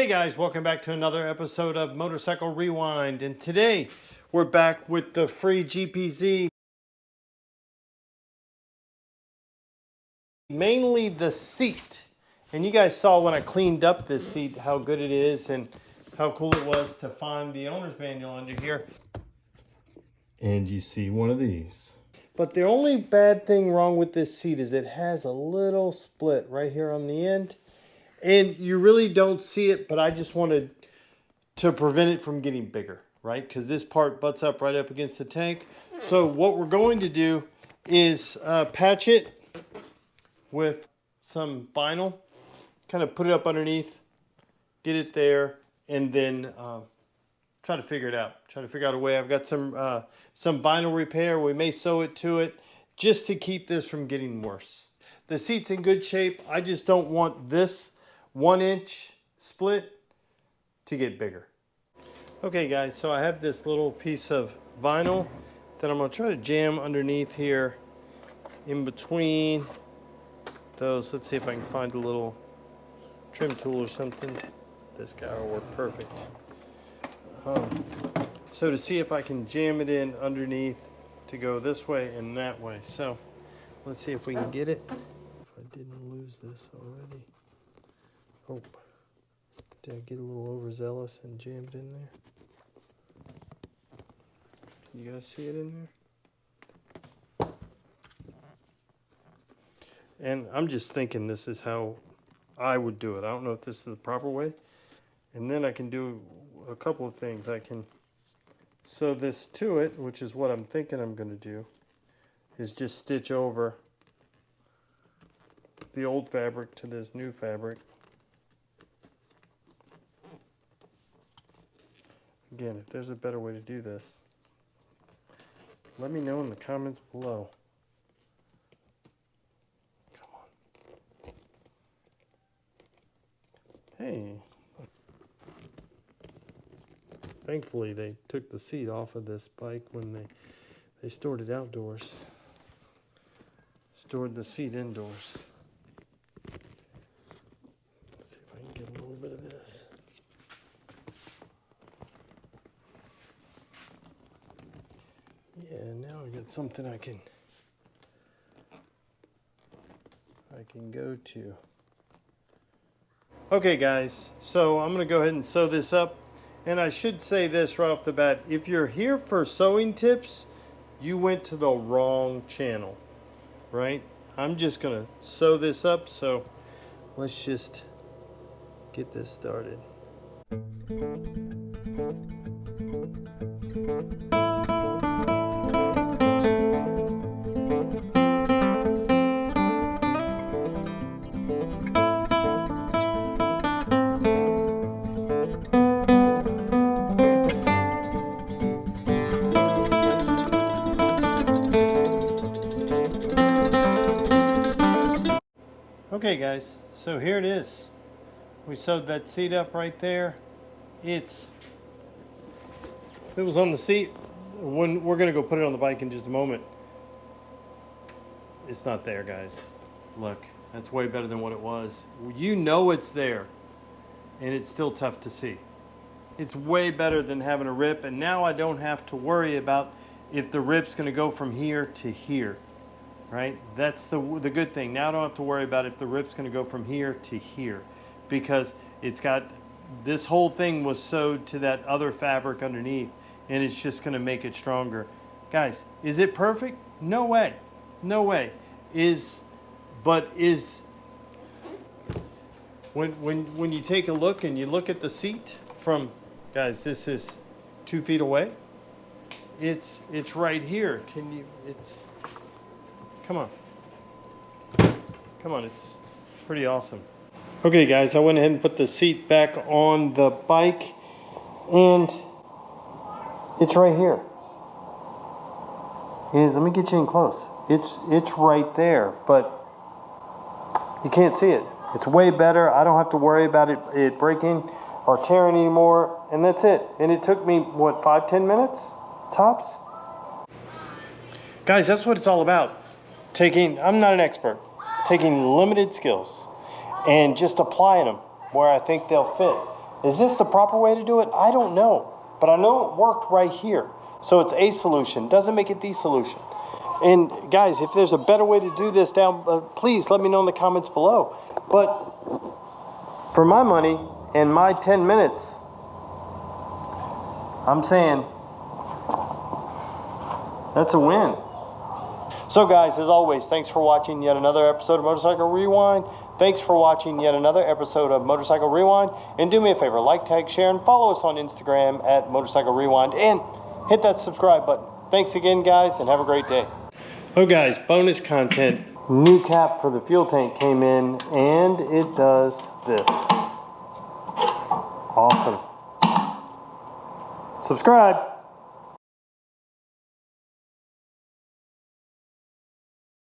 guys, welcome back to another episode of Motorcycle Rewind, and today we're back with the free GPZ. Mainly the seat, and you guys saw when I cleaned up this seat how good it is and how cool it was to find the owner's manual under here. And you see one of these. But the only bad thing wrong with this seat is it has a little split right here on the end. And you really don't see it, but I just wanted to prevent it from getting bigger, right? Because this part butts up right up against the tank. So what we're going to do is patch it with some vinyl, kind of put it up underneath, get it there, and then try to figure it out. Try to figure out a way. I've got some vinyl repair. We may sew it to it just to keep this from getting worse. The seat's in good shape. I just don't want this 1-inch split to get bigger. Okay guys, so I have this little piece of vinyl that I'm going to try to jam underneath here in between those. Let's see if I can find a little trim tool or something. This guy will work perfect. So to see if I can jam it in underneath to go this way and that way. So let's see if we can get it. If I didn't lose this already. Oh, did I get a little overzealous and jam it in there? Can you guys see it in there? And I'm just thinking this is how I would do it. I don't know if this is the proper way. And then I can do a couple of things. I can sew this to it, which is what I'm thinking I'm going to do, is just stitch over the old fabric to this new fabric. Again, if there's a better way to do this, let me know in the comments below. Come on. Hey. Thankfully, they took the seat off of this bike when they stored it outdoors. Stored the seat indoors. Let's see if I can get a little bit of this. Yeah, now I got something I can go to. Okay guys, so I'm going to go ahead and sew this up. And I should say this right off the bat. If you're here for sewing tips, you went to the wrong channel, right? I'm just going to sew this up, so let's just get this started. Okay guys, so here it is. We sewed that seat up right there. It was on the seat. When we're gonna go put it on the bike in just a moment. It's not there, guys. Look, that's way better than what it was. You know it's there, and it's still tough to see. It's way better than having a rip, and now I don't have to worry about if the rip's gonna go from here to here. Right? That's the good thing. Now I don't have to worry about if the rip's going to go from here to here, because it's got, this whole thing was sewed to that other fabric underneath, and it's just going to make it stronger. Guys, is it perfect? No way. No way. When you take a look and you look at the seat from, guys, this is 2 feet away. It's right here. Come on. Come on, it's pretty awesome. Okay guys, I went ahead and put the seat back on the bike, and it's right here. And let me get you in close. It's right there, but you can't see it. It's way better. I don't have to worry about it breaking or tearing anymore, and that's it. And it took me, what, 5-10 minutes tops? Guys, that's what it's all about. I'm not an expert, taking limited skills and just applying them where I think they'll fit. Is this the proper way to do it? I don't know. But I know it worked right here. So it's a solution. Doesn't make it the solution. And guys, if there's a better way to do this please let me know in the comments below. But for my money and my 10 minutes, I'm saying that's a win. So guys, as always, thanks for watching yet another episode of Motorcycle Rewind. Thanks for watching yet another episode of Motorcycle Rewind. And do me a favor, like, tag, share, and follow us on Instagram at Motorcycle Rewind. And hit that subscribe button. Thanks again, guys, and have a great day. Oh, guys, bonus content. New cap for the fuel tank came in, and it does this. Awesome. Subscribe.